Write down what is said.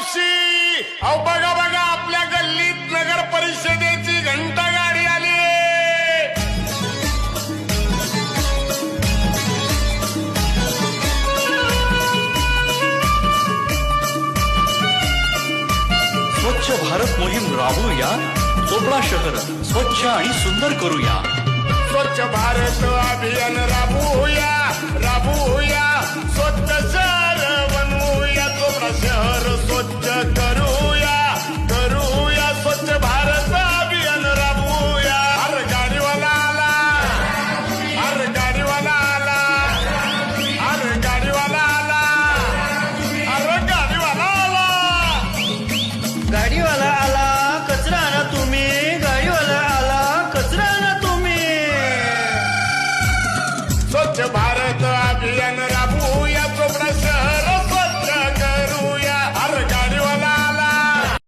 साक्षी. अहो बघा बघा आपल्या गल्लीत नगर परिषदेची घंटा गाडी आली. स्वच्छ भारत मोहीम राबवूया. चोपडा शहर स्वच्छ आणि सुंदर करूया. स्वच्छ भारत अभियान राबवूया राबवूया. स्वच्छ